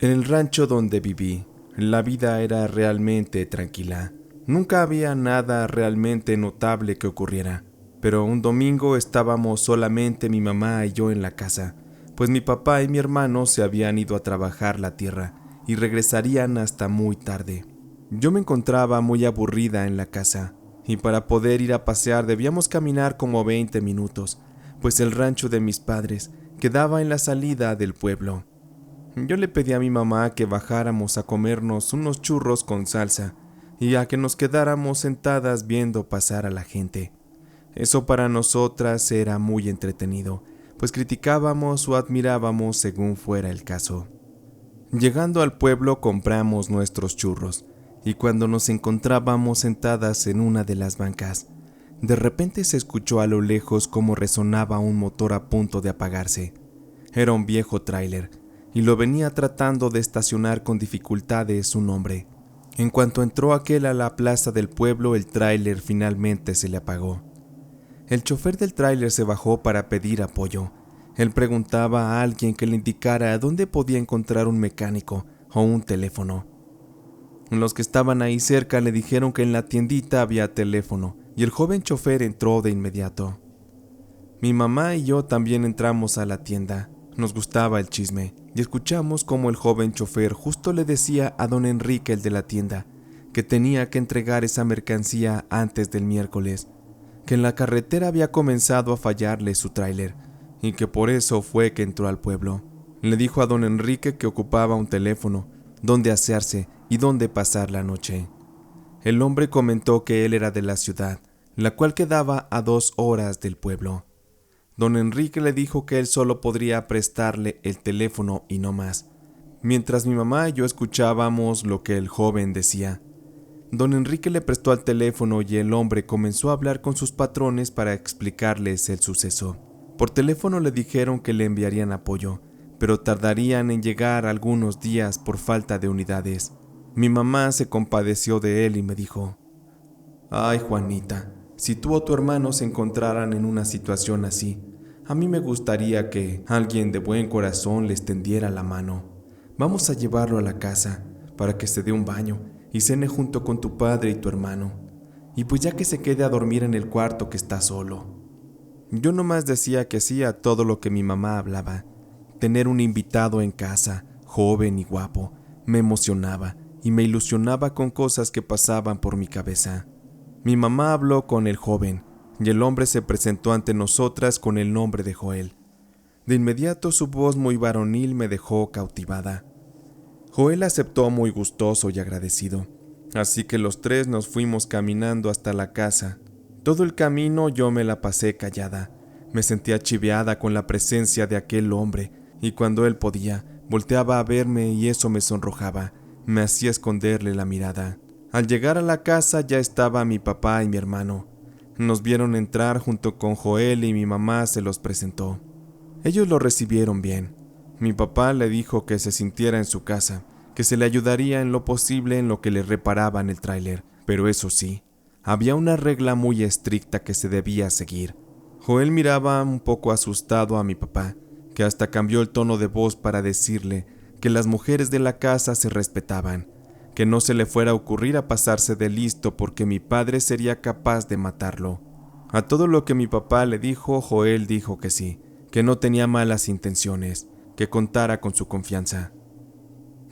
En el rancho donde viví, la vida era realmente tranquila. Nunca había nada realmente notable que ocurriera, pero un domingo estábamos solamente mi mamá y yo en la casa, pues mi papá y mi hermano se habían ido a trabajar la tierra y regresarían hasta muy tarde. Yo me encontraba muy aburrida en la casa, y para poder ir a pasear debíamos caminar como 20 minutos, pues el rancho de mis padres quedaba en la salida del pueblo. Yo le pedí a mi mamá que bajáramos a comernos unos churros con salsa y a que nos quedáramos sentadas viendo pasar a la gente. Eso para nosotras era muy entretenido, pues criticábamos o admirábamos según fuera el caso. Llegando al pueblo compramos nuestros churros y cuando nos encontrábamos sentadas en una de las bancas, de repente se escuchó a lo lejos cómo resonaba un motor a punto de apagarse. Era un viejo tráiler y lo venía tratando de estacionar con dificultades un hombre. En cuanto entró aquel a la plaza del pueblo, el tráiler finalmente se le apagó. El chofer del tráiler se bajó para pedir apoyo. Él preguntaba a alguien que le indicara dónde podía encontrar un mecánico o un teléfono. Los que estaban ahí cerca le dijeron que en la tiendita había teléfono y el joven chofer entró de inmediato. Mi mamá y yo también entramos a la tienda. Nos gustaba el chisme y escuchamos cómo el joven chofer justo le decía a don Enrique, el de la tienda, que tenía que entregar esa mercancía antes del miércoles, que en la carretera había comenzado a fallarle su tráiler y que por eso fue que entró al pueblo. Le dijo a don Enrique que ocupaba un teléfono, dónde asearse y dónde pasar la noche. El hombre comentó que él era de la ciudad, la cual quedaba a 2 horas del pueblo. Don Enrique le dijo que él solo podría prestarle el teléfono y no más, mientras mi mamá y yo escuchábamos lo que el joven decía. Don Enrique le prestó el teléfono y el hombre comenzó a hablar con sus patrones para explicarles el suceso. Por teléfono le dijeron que le enviarían apoyo, pero tardarían en llegar algunos días por falta de unidades. Mi mamá se compadeció de él y me dijo: «Ay, Juanita, si tú o tu hermano se encontraran en una situación así, a mí me gustaría que alguien de buen corazón les tendiera la mano. Vamos a llevarlo a la casa para que se dé un baño y cene junto con tu padre y tu hermano, y pues ya que se quede a dormir en el cuarto que está solo». Yo nomás decía que sí a todo lo que mi mamá hablaba. Tener un invitado en casa, joven y guapo, me emocionaba y me ilusionaba con cosas que pasaban por mi cabeza. Mi mamá habló con el joven y el hombre se presentó ante nosotras con el nombre de Joel. De inmediato su voz muy varonil me dejó cautivada. Joel aceptó muy gustoso y agradecido, así que los tres nos fuimos caminando hasta la casa. Todo el camino yo me la pasé callada. Me sentía chiveada con la presencia de aquel hombre y cuando él podía, volteaba a verme y eso me sonrojaba, me hacía esconderle la mirada. Al llegar a la casa ya estaba mi papá y mi hermano. Nos vieron entrar junto con Joel y mi mamá se los presentó. Ellos lo recibieron bien. Mi papá le dijo que se sintiera en su casa, que se le ayudaría en lo posible en lo que le reparaban el tráiler, pero eso sí, había una regla muy estricta que se debía seguir. Joel miraba un poco asustado a mi papá, que hasta cambió el tono de voz para decirle que las mujeres de la casa se respetaban, que no se le fuera a ocurrir a pasarse de listo porque mi padre sería capaz de matarlo. A todo lo que mi papá le dijo, Joel dijo que sí, que no tenía malas intenciones, que contara con su confianza.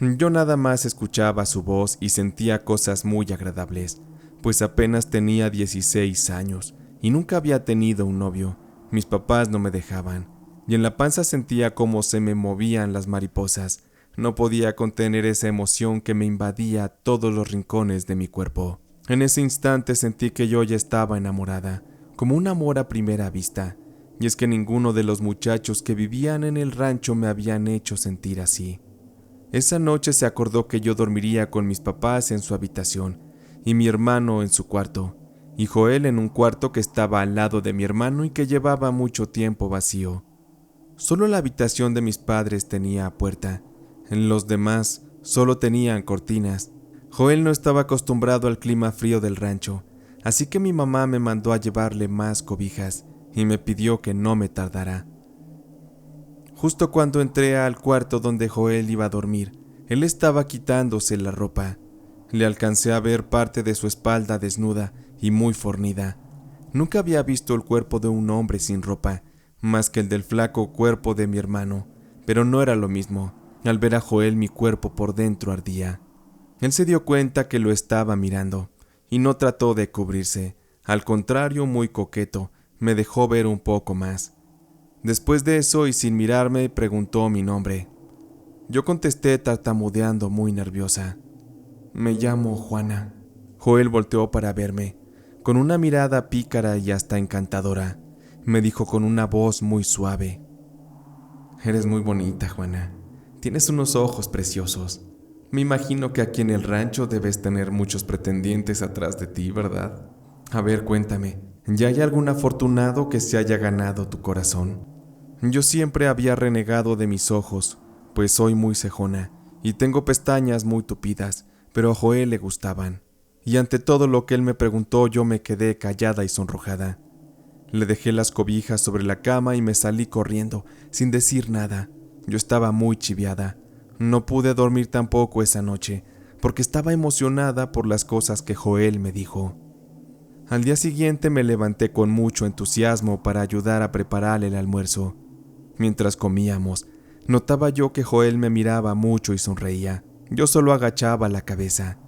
Yo nada más escuchaba su voz y sentía cosas muy agradables, pues apenas tenía 16 años y nunca había tenido un novio. Mis papás no me dejaban, y en la panza sentía cómo se me movían las mariposas. No podía contener esa emoción que me invadía todos los rincones de mi cuerpo. En ese instante sentí que yo ya estaba enamorada, como un amor a primera vista, y es que ninguno de los muchachos que vivían en el rancho me habían hecho sentir así. Esa noche se acordó que yo dormiría con mis papás en su habitación, y mi hermano en su cuarto, y Joel en un cuarto que estaba al lado de mi hermano y que llevaba mucho tiempo vacío. Solo la habitación de mis padres tenía puerta. En los demás solo tenían cortinas. Joel no estaba acostumbrado al clima frío del rancho, así que mi mamá me mandó a llevarle más cobijas y me pidió que no me tardara. Justo cuando entré al cuarto donde Joel iba a dormir, Él estaba quitándose la ropa. Le alcancé a ver parte de su espalda desnuda y muy fornida. Nunca había visto el cuerpo de un hombre sin ropa, más que el del flaco cuerpo de mi hermano, pero no era lo mismo. Al ver a Joel, mi cuerpo por dentro ardía. Él se dio cuenta que lo estaba mirando, y no trató de cubrirse. Al contrario, muy coqueto, me dejó ver un poco más. Después de eso, y sin mirarme, preguntó mi nombre. Yo contesté tartamudeando, muy nerviosa. Me llamo Juana. Joel volteó para verme, con una mirada pícara y hasta encantadora. Me dijo con una voz muy suave. Eres muy bonita, Juana. Tienes unos ojos preciosos. Me imagino que aquí en el rancho debes tener muchos pretendientes atrás de ti, ¿verdad? A ver, cuéntame, ¿ya hay algún afortunado que se haya ganado tu corazón? Yo siempre había renegado de mis ojos, pues soy muy cejona y tengo pestañas muy tupidas, pero a Joel le gustaban. Y ante todo lo que él me preguntó, yo me quedé callada y sonrojada. Le dejé las cobijas sobre la cama y me salí corriendo, sin decir nada. Yo estaba muy chiviada. No pude dormir tampoco esa noche, porque estaba emocionada por las cosas que Joel me dijo. Al día siguiente me levanté con mucho entusiasmo para ayudar a preparar el almuerzo. Mientras comíamos, notaba yo que Joel me miraba mucho y sonreía. Yo solo agachaba la cabeza.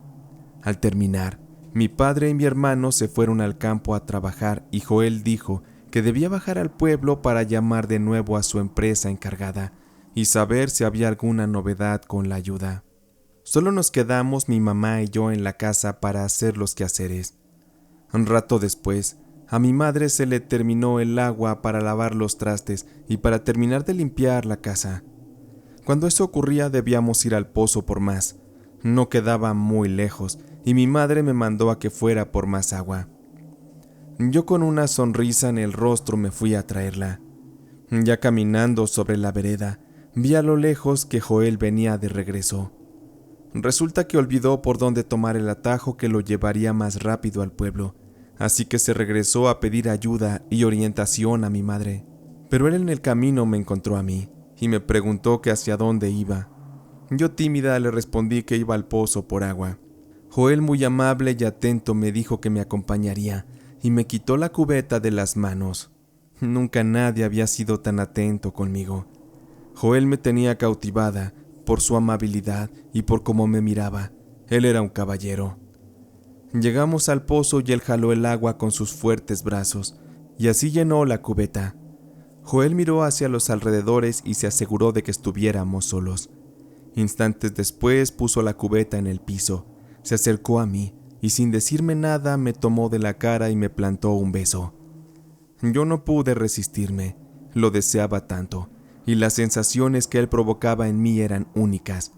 Al terminar, mi padre y mi hermano se fueron al campo a trabajar y Joel dijo que debía bajar al pueblo para llamar de nuevo a su empresa encargada y saber si había alguna novedad con la ayuda. Solo nos quedamos mi mamá y yo en la casa para hacer los quehaceres. Un rato después, a mi madre se le terminó el agua para lavar los trastes y para terminar de limpiar la casa. Cuando eso ocurría debíamos ir al pozo por más. No quedaba muy lejos y mi madre me mandó a que fuera por más agua. Yo con una sonrisa en el rostro me fui a traerla. Ya caminando sobre la vereda, vi a lo lejos que Joel venía de regreso. Resulta que olvidó por dónde tomar el atajo que lo llevaría más rápido al pueblo, así que se regresó a pedir ayuda y orientación a mi madre. Pero él en el camino me encontró a mí y me preguntó que hacia dónde iba. Yo tímida le respondí que iba al pozo por agua. Joel, muy amable y atento, me dijo que me acompañaría y me quitó la cubeta de las manos. Nunca nadie había sido tan atento conmigo. Joel me tenía cautivada por su amabilidad y por cómo me miraba. Él era un caballero. Llegamos al pozo y él jaló el agua con sus fuertes brazos y así llenó la cubeta. Joel miró hacia los alrededores y se aseguró de que estuviéramos solos. Instantes después puso la cubeta en el piso, se acercó a mí y sin decirme nada me tomó de la cara y me plantó un beso. Yo no pude resistirme, lo deseaba tanto, y las sensaciones que él provocaba en mí eran únicas.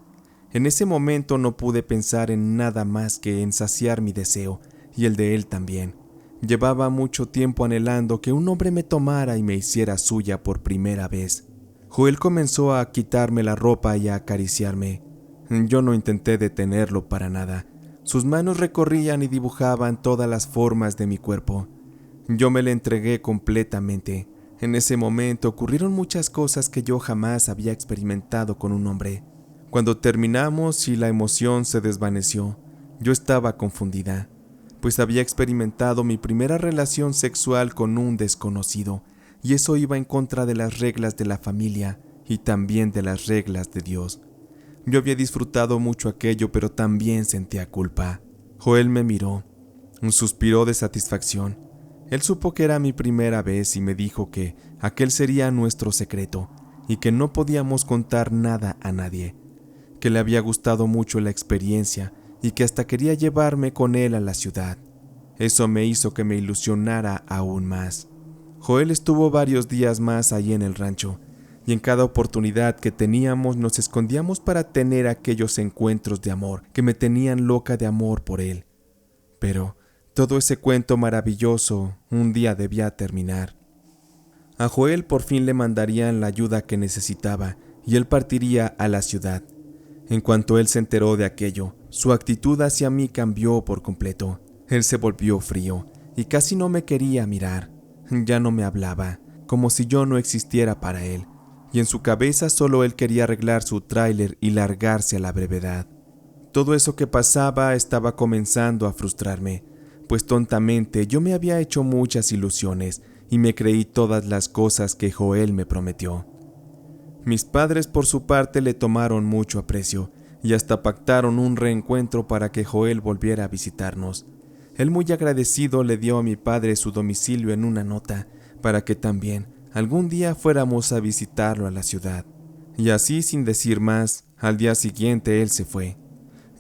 En ese momento no pude pensar en nada más que en saciar mi deseo, y el de él también. Llevaba mucho tiempo anhelando que un hombre me tomara y me hiciera suya por primera vez. Joel comenzó a quitarme la ropa y a acariciarme. Yo no intenté detenerlo para nada. Sus manos recorrían y dibujaban todas las formas de mi cuerpo. Yo me le entregué completamente. En ese momento ocurrieron muchas cosas que yo jamás había experimentado con un hombre. Cuando terminamos y la emoción se desvaneció, yo estaba confundida, pues había experimentado mi primera relación sexual con un desconocido, y eso iba en contra de las reglas de la familia y también de las reglas de Dios. Yo había disfrutado mucho aquello, pero también sentía culpa. Joel me miró, suspiró de satisfacción. Él supo que era mi primera vez y me dijo que aquel sería nuestro secreto y que no podíamos contar nada a nadie, que le había gustado mucho la experiencia y que hasta quería llevarme con él a la ciudad. Eso me hizo que me ilusionara aún más. Joel estuvo varios días más allí en el rancho, y en cada oportunidad que teníamos nos escondíamos para tener aquellos encuentros de amor que me tenían loca de amor por él. Pero todo ese cuento maravilloso un día debía terminar. A Joel por fin le mandarían la ayuda que necesitaba y él partiría a la ciudad. En cuanto él se enteró de aquello, su actitud hacia mí cambió por completo. Él se volvió frío y casi no me quería mirar. Ya no me hablaba, como si yo no existiera para él. y en su cabeza solo él quería arreglar su tráiler y largarse a la brevedad. Todo eso que pasaba estaba comenzando a frustrarme, pues tontamente yo me había hecho muchas ilusiones y me creí todas las cosas que Joel me prometió. Mis padres por su parte le tomaron mucho aprecio y hasta pactaron un reencuentro para que Joel volviera a visitarnos. Él muy agradecido le dio a mi padre su domicilio en una nota para que también algún día fuéramos a visitarlo a la ciudad. Y así, sin decir más, al día siguiente él se fue.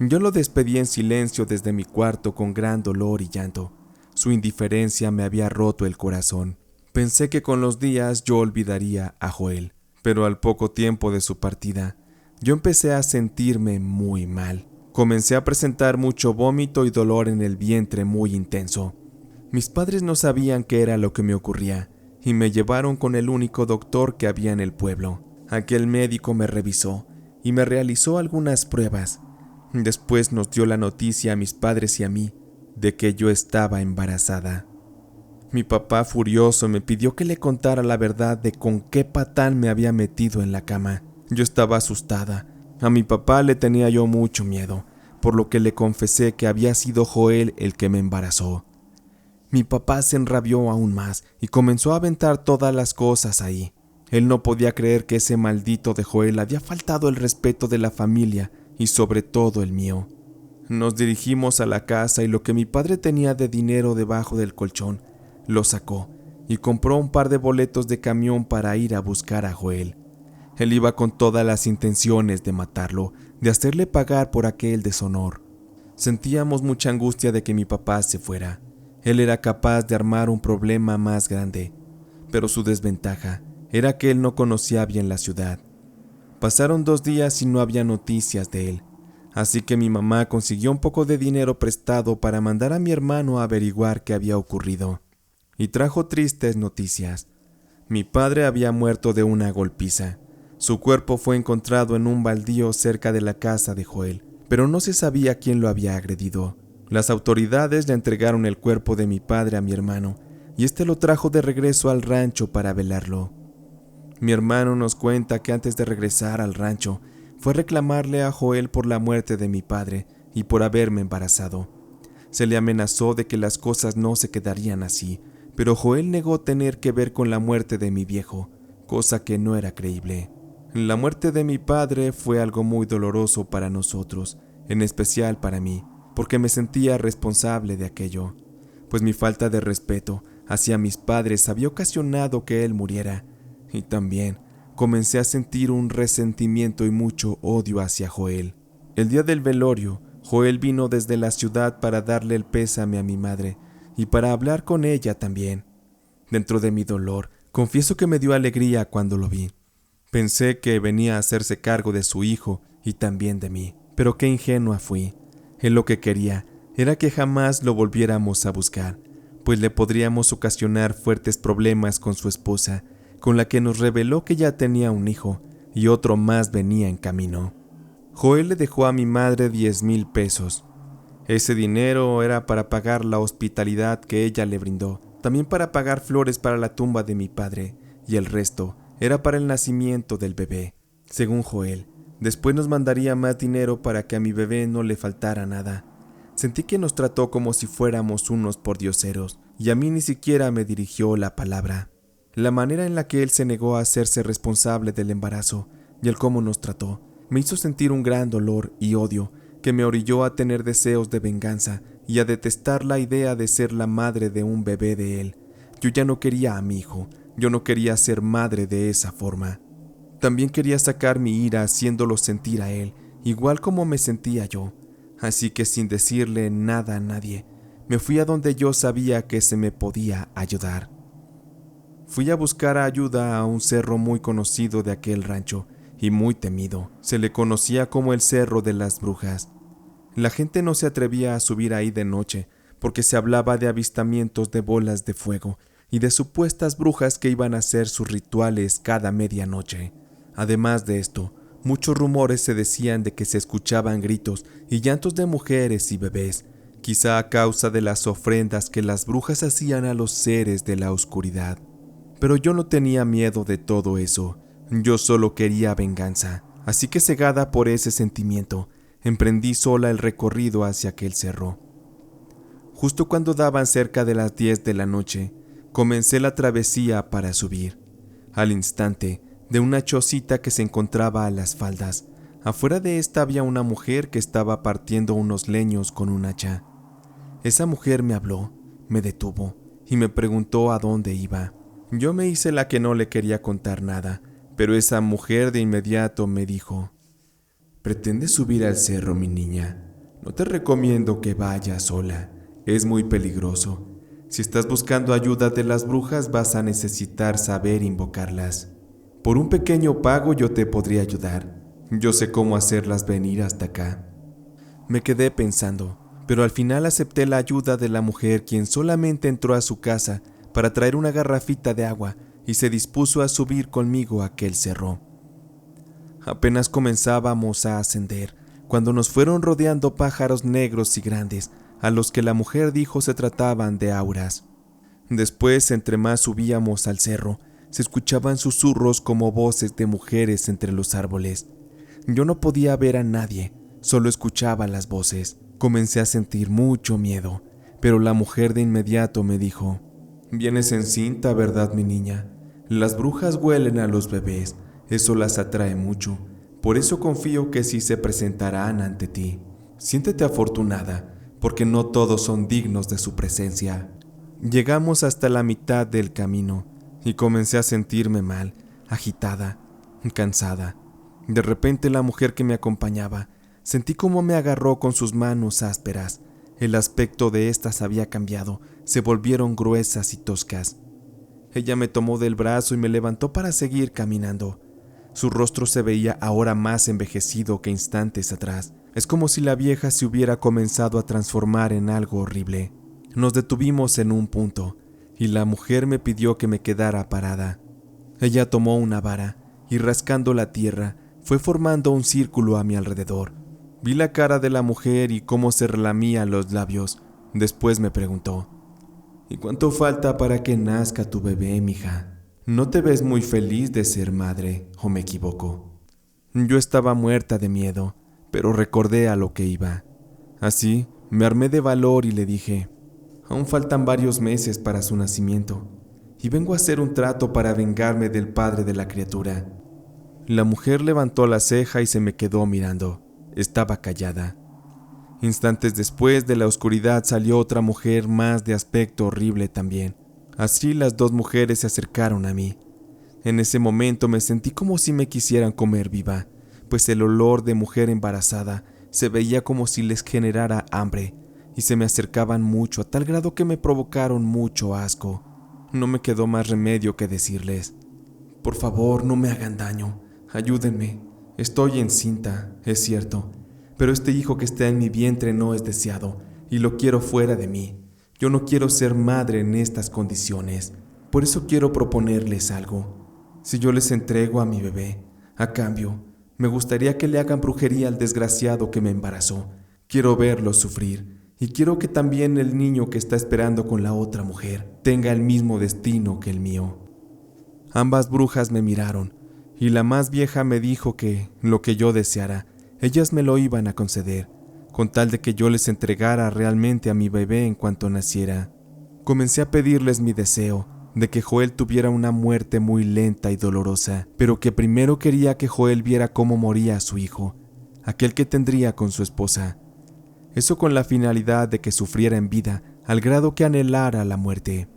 Yo lo despedí en silencio desde mi cuarto con gran dolor y llanto. Su indiferencia me había roto el corazón. Pensé que con los días yo olvidaría a Joel, pero al poco tiempo de su partida, yo empecé a sentirme muy mal. Comencé a presentar mucho vómito y dolor en el vientre muy intenso. Mis padres no sabían qué era lo que me ocurría y me llevaron con el único doctor que había en el pueblo. Aquel médico me revisó y me realizó algunas pruebas. Después nos dio la noticia a mis padres y a mí de que yo estaba embarazada. Mi papá, furioso, me pidió que le contara la verdad de con qué patán me había metido en la cama. Yo estaba asustada. A mi papá le tenía yo mucho miedo, por lo que le confesé que había sido Joel el que me embarazó. Mi papá se enrabió aún más y comenzó a aventar todas las cosas ahí. Él no podía creer que ese maldito de Joel había faltado el respeto de la familia y sobre todo el mío. Nos dirigimos a la casa y lo que mi padre tenía de dinero debajo del colchón lo sacó y compró un par de boletos de camión para ir a buscar a Joel. Él iba con todas las intenciones de matarlo, de hacerle pagar por aquel deshonor. Sentíamos mucha angustia de que mi papá se fuera. Él era capaz de armar un problema más grande, pero su desventaja era que él no conocía bien la ciudad. Pasaron 2 días y no había noticias de él, así que mi mamá consiguió un poco de dinero prestado para mandar a mi hermano a averiguar qué había ocurrido. Y trajo tristes noticias. Mi padre había muerto de una golpiza. Su cuerpo fue encontrado en un baldío cerca de la casa de Joel, pero no se sabía quién lo había agredido. Las autoridades le entregaron el cuerpo de mi padre a mi hermano, y este lo trajo de regreso al rancho para velarlo. Mi hermano nos cuenta que antes de regresar al rancho, fue a reclamarle a Joel por la muerte de mi padre y por haberme embarazado. Se le amenazó de que las cosas no se quedarían así, pero Joel negó tener que ver con la muerte de mi viejo, cosa que no era creíble. La muerte de mi padre fue algo muy doloroso para nosotros, en especial para mí, porque me sentía responsable de aquello, pues mi falta de respeto hacia mis padres había ocasionado que él muriera, y también comencé a sentir un resentimiento y mucho odio hacia Joel. El día del velorio, Joel vino desde la ciudad para darle el pésame a mi madre y para hablar con ella también. Dentro de mi dolor, confieso que me dio alegría cuando lo vi. Pensé que venía a hacerse cargo de su hijo y también de mí, pero qué ingenua fui. Él lo que quería era que jamás lo volviéramos a buscar, pues le podríamos ocasionar fuertes problemas con su esposa, con la que nos reveló que ya tenía un hijo y otro más venía en camino. Joel le dejó a mi madre 10,000 pesos. Ese dinero era para pagar la hospitalidad que ella le brindó, también para pagar flores para la tumba de mi padre, y el resto era para el nacimiento del bebé. Según Joel, después nos mandaría más dinero para que a mi bebé no le faltara nada. Sentí que nos trató como si fuéramos unos pordioseros, y a mí ni siquiera me dirigió la palabra. La manera en la que él se negó a hacerse responsable del embarazo y el cómo nos trató me hizo sentir un gran dolor y odio que me orilló a tener deseos de venganza y a detestar la idea de ser la madre de un bebé de él. Yo ya no quería a mi hijo, yo no quería ser madre de esa forma. También quería sacar mi ira haciéndolo sentir a él, igual como me sentía yo. Así que sin decirle nada a nadie, me fui a donde yo sabía que se me podía ayudar. Fui a buscar ayuda a un cerro muy conocido de aquel rancho y muy temido. Se le conocía como el Cerro de las Brujas. La gente no se atrevía a subir ahí de noche porque se hablaba de avistamientos de bolas de fuego y de supuestas brujas que iban a hacer sus rituales cada medianoche. Además de esto, muchos rumores se decían de que se escuchaban gritos y llantos de mujeres y bebés, quizá a causa de las ofrendas que las brujas hacían a los seres de la oscuridad. Pero yo no tenía miedo de todo eso, Yo solo quería venganza, así que cegada por ese sentimiento, emprendí sola el recorrido hacia aquel cerro. Justo cuando daban cerca de las 10 de la noche, comencé la travesía para subir. Al instante, de una chocita que se encontraba a las faldas, afuera de esta había una mujer que estaba partiendo unos leños con un hacha. Esa mujer me habló, me detuvo y me preguntó a dónde iba. Yo me hice la que no le quería contar nada, pero esa mujer de inmediato me dijo: «¿Pretendes subir al cerro, mi niña? No te recomiendo que vayas sola, es muy peligroso. Si estás buscando ayuda de las brujas vas a necesitar saber invocarlas. Por un pequeño pago yo te podría ayudar, yo sé cómo hacerlas venir hasta acá». Me quedé pensando, pero al final acepté la ayuda de la mujer, quien solamente entró a su casa para traer una garrafita de agua y se dispuso a subir conmigo a aquel cerro. Apenas comenzábamos a ascender, cuando nos fueron rodeando pájaros negros y grandes, a los que la mujer dijo se trataban de auras. Después, entre más subíamos al cerro, se escuchaban susurros como voces de mujeres entre los árboles. Yo no podía ver a nadie, solo escuchaba las voces. Comencé a sentir mucho miedo, pero la mujer de inmediato me dijo: «Vienes encinta, ¿verdad, mi niña? Las brujas huelen a los bebés, eso las atrae mucho, por eso confío que sí se presentarán ante ti. Siéntete afortunada, porque no todos son dignos de su presencia». Llegamos hasta la mitad del camino y comencé a sentirme mal, agitada, cansada. De repente la mujer que me acompañaba, sentí cómo me agarró con sus manos ásperas. El aspecto de estas había cambiado, se volvieron gruesas y toscas. Ella me tomó del brazo y me levantó para seguir caminando. Su rostro se veía ahora más envejecido que instantes atrás. Es como si la vieja se hubiera comenzado a transformar en algo horrible. Nos detuvimos en un punto, y la mujer me pidió que me quedara parada. Ella tomó una vara, y rascando la tierra, fue formando un círculo a mi alrededor. Vi la cara de la mujer y cómo se relamía los labios. Después me preguntó: «¿Y cuánto falta para que nazca tu bebé, mija? ¿No te ves muy feliz de ser madre, o me equivoco?» Yo estaba muerta de miedo, pero recordé a lo que iba. Así, me armé de valor y le dije: «Aún faltan varios meses para su nacimiento, y vengo a hacer un trato para vengarme del padre de la criatura». La mujer levantó la ceja y se me quedó mirando. Estaba callada. Instantes después, de la oscuridad salió otra mujer más de aspecto horrible también. Así las dos mujeres se acercaron a mí. En ese momento me sentí como si me quisieran comer viva, pues el olor de mujer embarazada se veía como si les generara hambre, y se me acercaban mucho a tal grado que me provocaron mucho asco. No me quedó más remedio que decirles: «Por favor, no me hagan daño, ayúdenme. Estoy encinta, es cierto, pero este hijo que está en mi vientre no es deseado y lo quiero fuera de mí. Yo no quiero ser madre en estas condiciones, por eso quiero proponerles algo. Si yo les entrego a mi bebé, a cambio, me gustaría que le hagan brujería al desgraciado que me embarazó. Quiero verlo sufrir y quiero que también el niño que está esperando con la otra mujer tenga el mismo destino que el mío». Ambas brujas me miraron, y la más vieja me dijo que lo que yo deseara, ellas me lo iban a conceder, con tal de que yo les entregara realmente a mi bebé en cuanto naciera. Comencé a pedirles mi deseo, de que Joel tuviera una muerte muy lenta y dolorosa, pero que primero quería que Joel viera cómo moría su hijo, aquel que tendría con su esposa. Eso con la finalidad de que sufriera en vida, al grado que anhelara la muerte.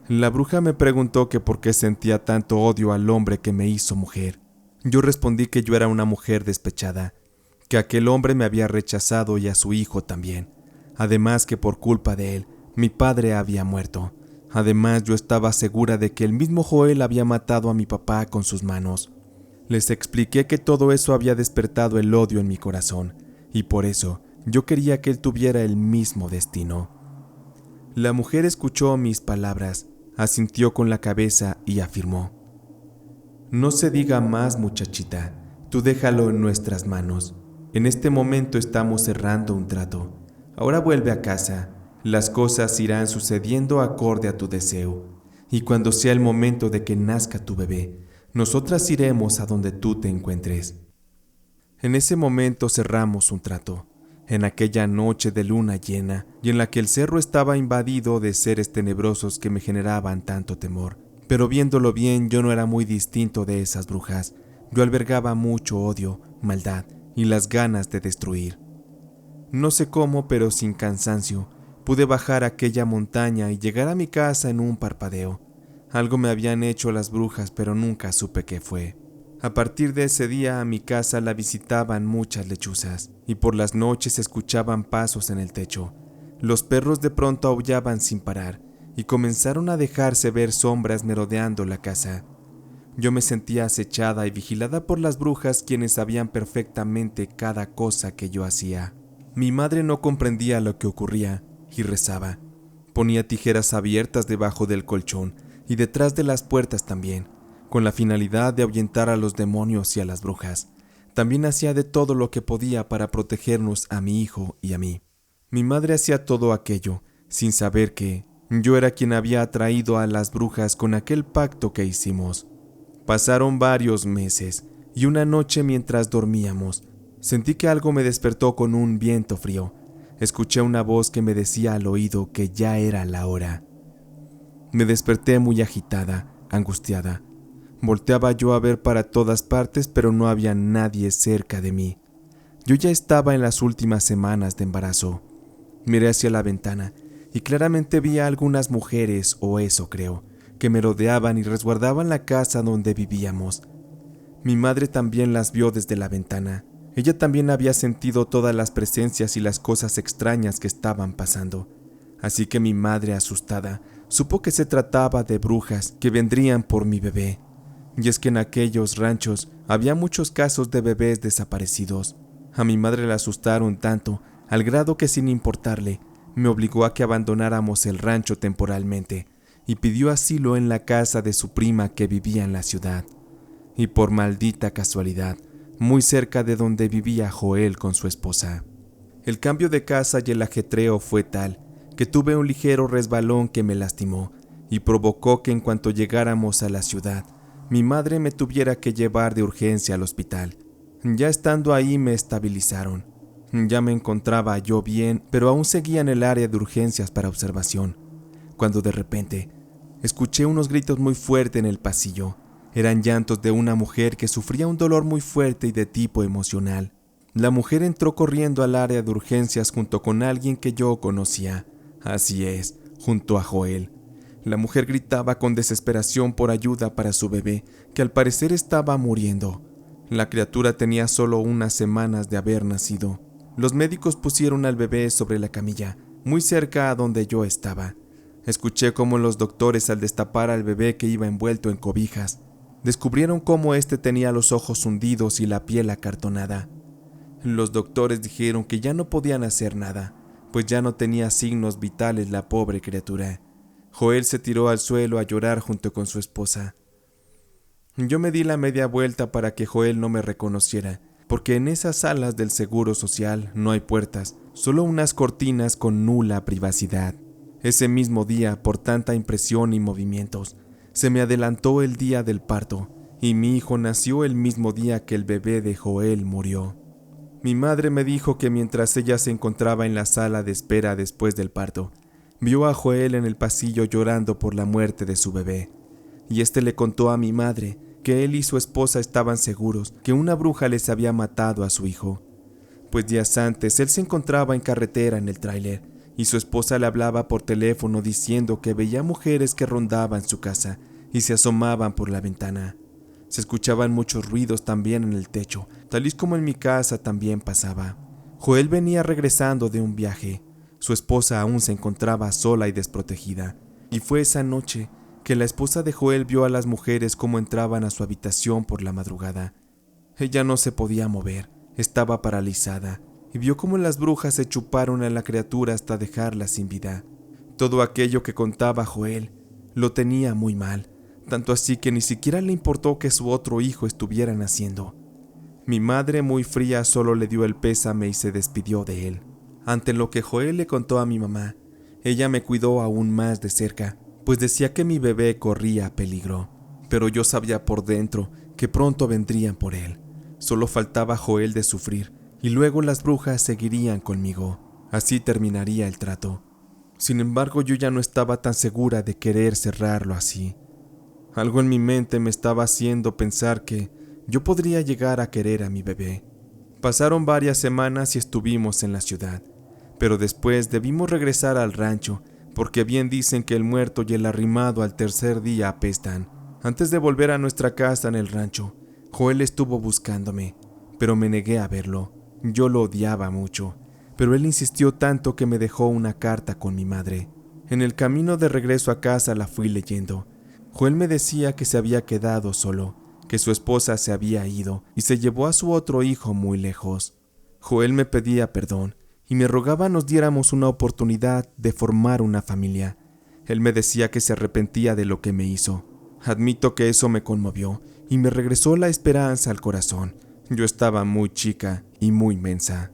La bruja me preguntó que por qué sentía tanto odio al hombre que me hizo mujer. Yo respondí que yo era una mujer despechada, que aquel hombre me había rechazado y a su hijo también. Además que por culpa de él, mi padre había muerto. Además yo estaba segura de que el mismo Joel había matado a mi papá con sus manos. Les expliqué que todo eso había despertado el odio en mi corazón, y por eso yo quería que él tuviera el mismo destino. La mujer escuchó mis palabras, asintió con la cabeza y afirmó: «No se diga más, muchachita, tú déjalo en nuestras manos. En este momento estamos cerrando un trato. Ahora vuelve a casa, las cosas irán sucediendo acorde a tu deseo, y cuando sea el momento de que nazca tu bebé, Nosotras iremos a donde tú te encuentres. En ese momento cerramos un trato. En aquella noche de luna llena, y en la que el cerro estaba invadido de seres tenebrosos que me generaban tanto temor. Pero viéndolo bien, yo no era muy distinto de esas brujas. Yo albergaba mucho odio, maldad y las ganas de destruir. No sé cómo, pero sin cansancio, pude bajar aquella montaña y llegar a mi casa en un parpadeo. Algo me habían hecho las brujas, pero nunca supe qué fue. A partir de ese día a mi casa la visitaban muchas lechuzas, y por las noches se escuchaban pasos en el techo. Los perros de pronto aullaban sin parar, y comenzaron a dejarse ver sombras merodeando la casa. Yo me sentía acechada y vigilada por las brujas, quienes sabían perfectamente cada cosa que yo hacía. Mi madre no comprendía lo que ocurría y rezaba. Ponía tijeras abiertas debajo del colchón y detrás de las puertas también, con la finalidad de ahuyentar a los demonios y a las brujas. También hacía de todo lo que podía para protegernos a mi hijo y a mí. Mi madre hacía todo aquello, sin saber que yo era quien había atraído a las brujas con aquel pacto que hicimos. Pasaron varios meses, y una noche mientras dormíamos, sentí que algo me despertó con un viento frío. Escuché una voz que me decía al oído que ya era la hora. Me desperté muy agitada, angustiada. Volteaba yo a ver para todas partes, pero no había nadie cerca de mí. Yo ya estaba en las últimas semanas de embarazo. Miré hacia la ventana y claramente vi a algunas mujeres, o eso creo, que merodeaban y resguardaban la casa donde vivíamos. Mi madre también las vio desde la ventana. Ella también había sentido todas las presencias y las cosas extrañas que estaban pasando. Así que mi madre, asustada, supo que se trataba de brujas que vendrían por mi bebé. Y es que en aquellos ranchos había muchos casos de bebés desaparecidos. A mi madre la asustaron tanto, al grado que sin importarle, me obligó a que abandonáramos el rancho temporalmente y pidió asilo en la casa de su prima que vivía en la ciudad. Y por maldita casualidad, muy cerca de donde vivía Joel con su esposa. El cambio de casa y el ajetreo fue tal que tuve un ligero resbalón que me lastimó y provocó que en cuanto llegáramos a la ciudad, mi madre me tuviera que llevar de urgencia al hospital. Ya estando ahí me estabilizaron. Ya me encontraba yo bien, pero aún seguía en el área de urgencias para observación, cuando de repente escuché unos gritos muy fuertes en el pasillo. Eran llantos de una mujer que sufría un dolor muy fuerte y de tipo emocional. La mujer entró corriendo al área de urgencias junto con alguien que yo conocía. Así es, junto a Joel. La mujer gritaba con desesperación por ayuda para su bebé, que al parecer estaba muriendo. La criatura tenía solo unas semanas de haber nacido. Los médicos pusieron al bebé sobre la camilla, muy cerca a donde yo estaba. Escuché cómo los doctores, al destapar al bebé que iba envuelto en cobijas, descubrieron cómo éste tenía los ojos hundidos y la piel acartonada. Los doctores dijeron que ya no podían hacer nada, pues ya no tenía signos vitales la pobre criatura. Joel se tiró al suelo a llorar junto con su esposa. Yo me di la media vuelta para que Joel no me reconociera, porque en esas salas del Seguro Social no hay puertas, solo unas cortinas con nula privacidad. Ese mismo día, por tanta impresión y movimientos, se me adelantó el día del parto, y mi hijo nació el mismo día que el bebé de Joel murió. Mi madre me dijo que mientras ella se encontraba en la sala de espera después del parto, vio a Joel en el pasillo llorando por la muerte de su bebé, y éste le contó a mi madre que él y su esposa estaban seguros que una bruja les había matado a su hijo, pues días antes él se encontraba en carretera en el tráiler, y su esposa le hablaba por teléfono diciendo que veía mujeres que rondaban su casa y se asomaban por la ventana. Se escuchaban muchos ruidos también en el techo, tal y como en mi casa también pasaba. Joel venía regresando de un viaje. Su esposa aún se encontraba sola y desprotegida, y fue esa noche que la esposa de Joel vio a las mujeres cómo entraban a su habitación por la madrugada. Ella no se podía mover, estaba paralizada, y vio cómo las brujas se chuparon a la criatura hasta dejarla sin vida. Todo aquello que contaba Joel lo tenía muy mal, tanto así que ni siquiera le importó que su otro hijo estuviera naciendo. Mi madre, muy fría, solo le dio el pésame y se despidió de él. Ante lo que Joel le contó a mi mamá, ella me cuidó aún más de cerca, pues decía que mi bebé corría peligro. pero yo sabía por dentro que pronto vendrían por él. Solo faltaba Joel de sufrir, y luego las brujas seguirían conmigo. Así terminaría el trato. Sin embargo, yo ya no estaba tan segura de querer cerrarlo así. Algo en mi mente me estaba haciendo pensar que yo podría llegar a querer a mi bebé. Pasaron varias semanas y estuvimos en la ciudad, pero después debimos regresar al rancho, porque bien dicen que el muerto y el arrimado al tercer día apestan. Antes de volver a nuestra casa en el rancho, Joel estuvo buscándome, pero me negué a verlo. Yo lo odiaba mucho, pero él insistió tanto que me dejó una carta con mi madre. En el camino de regreso a casa la fui leyendo. Joel me decía que se había quedado solo, que su esposa se había ido y se llevó a su otro hijo muy lejos. Joel me pedía perdón y me rogaba nos diéramos una oportunidad de formar una familia. Él me decía que se arrepentía de lo que me hizo. Admito que eso me conmovió y me regresó la esperanza al corazón. Yo estaba muy chica y muy mensa.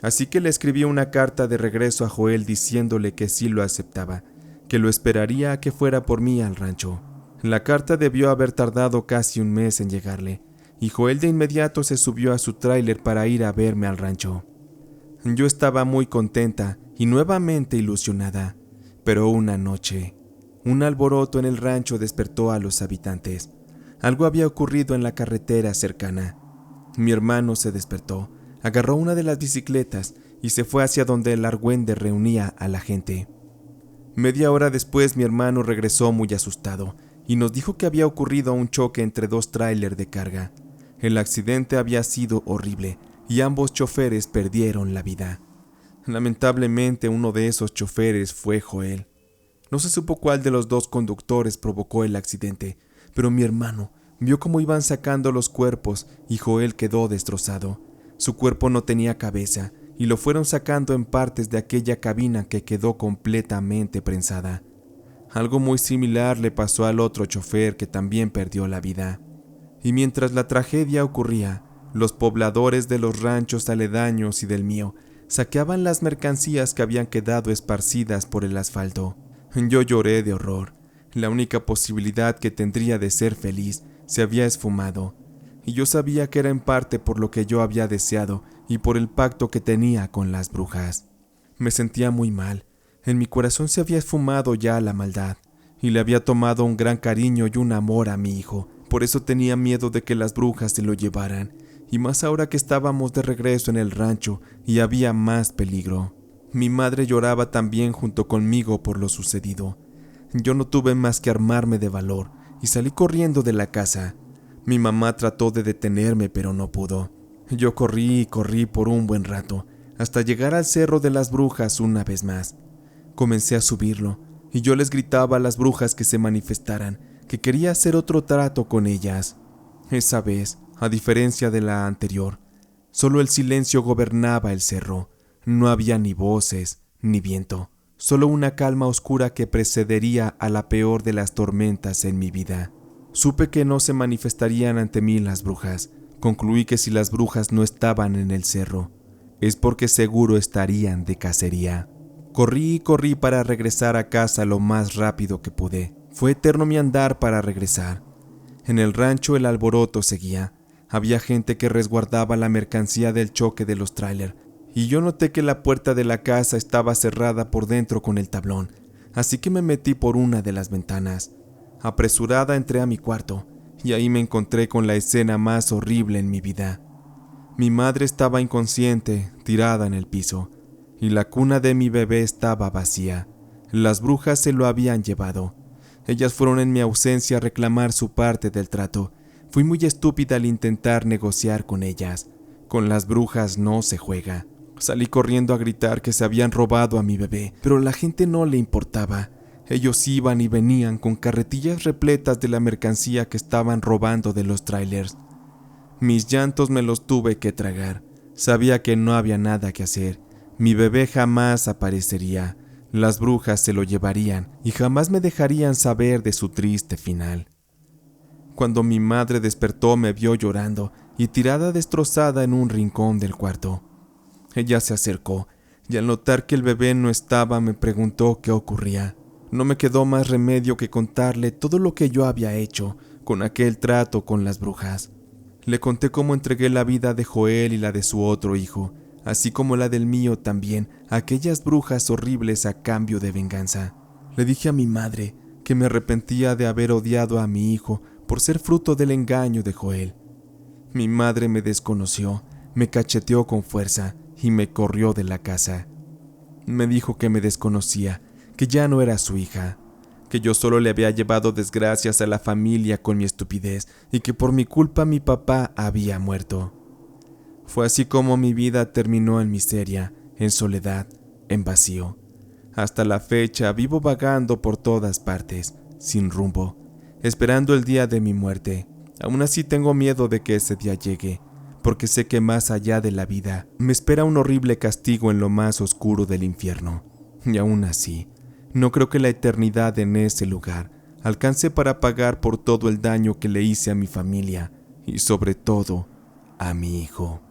Así que le escribí una carta de regreso a Joel diciéndole que sí lo aceptaba, que lo esperaría a que fuera por mí al rancho. La carta debió haber tardado casi un mes en llegarle, y Joel de inmediato se subió a su tráiler para ir a verme al rancho. Yo estaba muy contenta y nuevamente ilusionada, pero una noche, un alboroto en el rancho despertó a los habitantes. Algo había ocurrido en la carretera cercana. Mi hermano se despertó, agarró una de las bicicletas y se fue hacia donde el argüende reunía a la gente. Media hora después mi hermano regresó muy asustado y nos dijo que había ocurrido un choque entre dos tráiler de carga. El accidente había sido horrible y ambos choferes perdieron la vida. Lamentablemente uno de esos choferes fue Joel. No se supo cuál de los dos conductores provocó el accidente, pero mi hermano vio cómo iban sacando los cuerpos y Joel quedó destrozado. Su cuerpo no tenía cabeza y lo fueron sacando en partes de aquella cabina que quedó completamente prensada. Algo muy similar le pasó al otro chofer que también perdió la vida. Y mientras la tragedia ocurría, los pobladores de los ranchos aledaños y del mío saqueaban las mercancías que habían quedado esparcidas por el asfalto. Yo lloré de horror. La única posibilidad que tendría de ser feliz se había esfumado, y yo sabía que era en parte por lo que yo había deseado y por el pacto que tenía con las brujas. Me sentía muy mal. En mi corazón se había esfumado ya la maldad, y le había tomado un gran cariño y un amor a mi hijo. Por eso tenía miedo de que las brujas se lo llevaran, y más ahora que estábamos de regreso en el rancho y había más peligro. Mi madre lloraba también junto conmigo por lo sucedido. Yo no tuve más que armarme de valor y salí corriendo de la casa. Mi mamá trató de detenerme, pero no pudo. Yo corrí y corrí por un buen rato, hasta llegar al Cerro de las Brujas una vez más. Comencé a subirlo, y yo les gritaba a las brujas que se manifestaran, que quería hacer otro trato con ellas. Esa vez, a diferencia de la anterior, solo el silencio gobernaba el cerro. No había ni voces, ni viento, solo una calma oscura que precedería a la peor de las tormentas en mi vida. Supe que no se manifestarían ante mí las brujas. Concluí que si las brujas no estaban en el cerro, es porque seguro estarían de cacería. Corrí y corrí para regresar a casa lo más rápido que pude. Fue eterno mi andar para regresar. En el rancho el alboroto seguía. Había gente que resguardaba la mercancía del choque de los tráiler, y yo noté que la puerta de la casa estaba cerrada por dentro con el tablón, así que me metí por una de las ventanas. Apresurada entré a mi cuarto, y ahí me encontré con la escena más horrible en mi vida. Mi madre estaba inconsciente, tirada en el piso, y la cuna de mi bebé estaba vacía. Las brujas se lo habían llevado. Ellas fueron en mi ausencia a reclamar su parte del trato. Fui muy estúpida al intentar negociar con ellas. Con las brujas no se juega. Salí corriendo a gritar que se habían robado a mi bebé, pero a la gente no le importaba. Ellos iban y venían con carretillas repletas de la mercancía que estaban robando de los trailers. Mis llantos me los tuve que tragar. Sabía que no había nada que hacer. Mi bebé jamás aparecería. Las brujas se lo llevarían y jamás me dejarían saber de su triste final. Cuando mi madre despertó me vio llorando y tirada destrozada en un rincón del cuarto. Ella se acercó y al notar que el bebé no estaba me preguntó qué ocurría. No me quedó más remedio que contarle todo lo que yo había hecho, con aquel trato con las brujas. Le conté cómo entregué la vida de Joel y la de su otro hijo, así como la del mío también, a aquellas brujas horribles a cambio de venganza. Le dije a mi madre que me arrepentía de haber odiado a mi hijo por ser fruto del engaño de Joel. Mi madre me desconoció, me cacheteó con fuerza y me corrió de la casa. Me dijo que me desconocía, que ya no era su hija, que yo solo le había llevado desgracias a la familia con mi estupidez y que por mi culpa mi papá había muerto. Fue así como mi vida terminó en miseria, en soledad, en vacío. Hasta la fecha vivo vagando por todas partes, sin rumbo, esperando el día de mi muerte. Aún así tengo miedo de que ese día llegue, porque sé que más allá de la vida me espera un horrible castigo en lo más oscuro del infierno. Y aún así, no creo que la eternidad en ese lugar alcance para pagar por todo el daño que le hice a mi familia y sobre todo a mi hijo.